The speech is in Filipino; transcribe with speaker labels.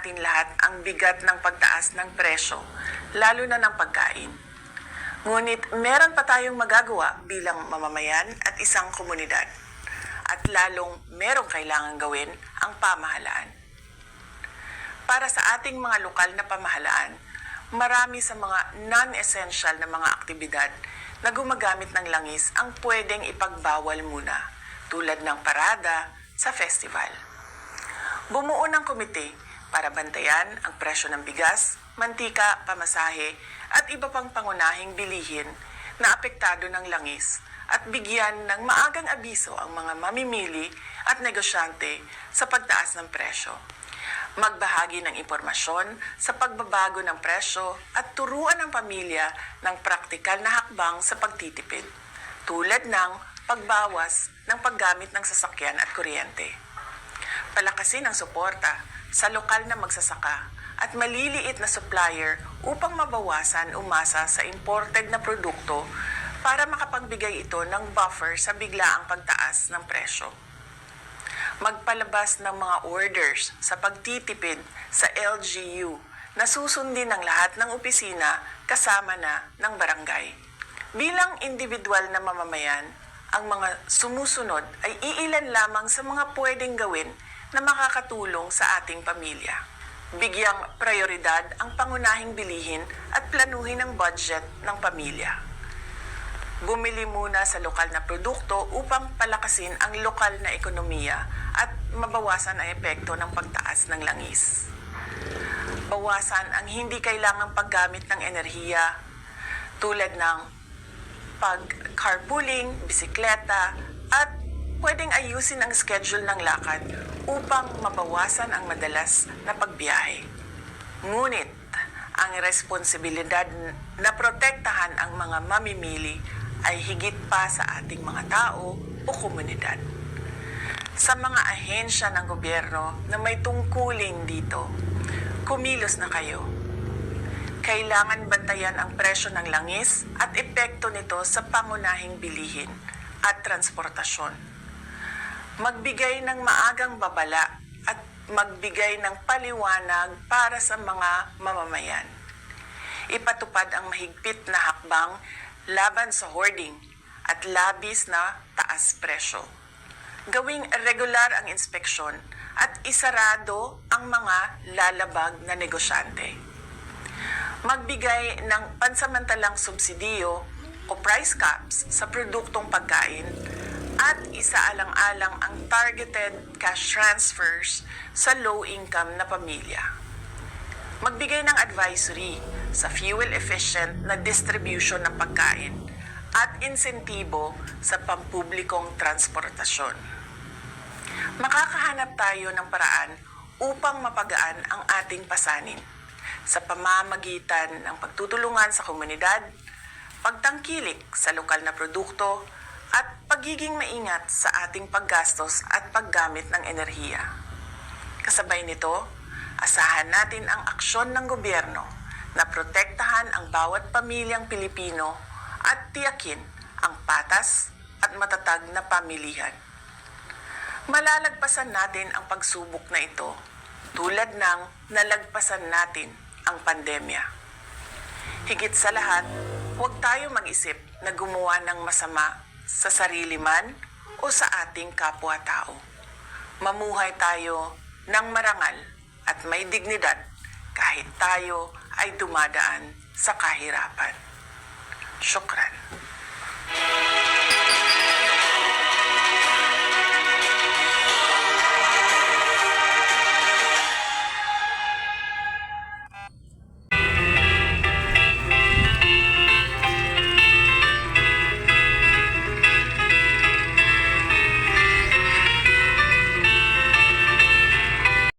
Speaker 1: natin lahat ang bigat ng pagtaas ng presyo, lalo na ng pagkain. Ngunit meron pa tayong magagawa bilang mamamayan at isang komunidad. At lalong merong kailangan gawin ang pamahalaan. Para sa ating mga lokal na pamahalaan, marami sa mga non-essential na mga aktibidad na gumagamit ng langis ang pwedeng ipagbawal muna, tulad ng parada sa festival. Bumuo ng komite para bantayan ang presyo ng bigas, mantika, pamasahe at iba pang pangunahing bilihin na apektado ng langis at bigyan ng maagang abiso ang mga mamimili at negosyante sa pagtaas ng presyo. Magbahagi ng impormasyon sa pagbabago ng presyo at turuan ang pamilya ng praktikal na hakbang sa pagtitipid, tulad ng pagbawas ng paggamit ng sasakyan at kuryente. Palakasin ang suporta sa lokal na magsasaka at maliliit na supplier upang mabawasan umasa sa imported na produkto para makapagbigay ito ng buffer sa biglaang pagtaas ng presyo. Magpalabas ng mga orders sa pagtitipid sa LGU na susundin ng lahat ng opisina kasama na ng barangay. Bilang individual na mamamayan, ang mga sumusunod ay iilan lamang sa mga pwedeng gawin na makakatulong sa ating pamilya. Bigyang prioridad ang pangunahing bilihin at planuhin ang budget ng pamilya. Bumili muna sa lokal na produkto upang palakasin ang lokal na ekonomiya at mabawasan ang epekto ng pagtaas ng langis. Bawasan ang hindi kailangang paggamit ng enerhiya tulad ng pag-carpooling, bisikleta at pwedeng ayusin ang schedule ng lakad upang mabawasan ang madalas na pagbiyahe. Ngunit ang responsibilidad na protektahan ang mga mamimili ay higit pa sa ating mga tao o komunidad. Sa mga ahensya ng gobyerno na may tungkulin dito, kumilos na kayo. Kailangan bantayan ang presyo ng langis at epekto nito sa pangunahing bilihin at transportasyon. Magbigay ng maagang babala at magbigay ng paliwanag para sa mga mamamayan. Ipatupad ang mahigpit na hakbang laban sa hoarding at labis na taas presyo. Gawing regular ang inspeksyon at isarado ang mga lalabag na negosyante. Magbigay ng pansamantalang subsidiyo o price caps sa produktong pagkain at isaalang-alang ang targeted cash transfers sa low-income na pamilya. Magbigay ng advisory sa fuel-efficient na distribution ng pagkain at insentibo sa pampublikong transportasyon. Makakahanap tayo ng paraan upang mapagaan ang ating pasanin sa pamamagitan ng pagtutulungan sa komunidad, pagtangkilik sa lokal na produkto, at pagiging maingat sa ating paggastos at paggamit ng enerhiya. Kasabay nito, asahan natin ang aksyon ng gobyerno na protektahan ang bawat pamilyang Pilipino at tiyakin ang patas at matatag na pamilihan. Malalagpasan natin ang pagsubok na ito tulad ng nalagpasan natin ang pandemya. Higit sa lahat, huwag tayo mag-isip na gumawa ng masama sa sarili man o sa ating kapwa-tao. Mamuhay tayo ng marangal at may dignidad kahit tayo ay dumadaan sa kahirapan. Syukran.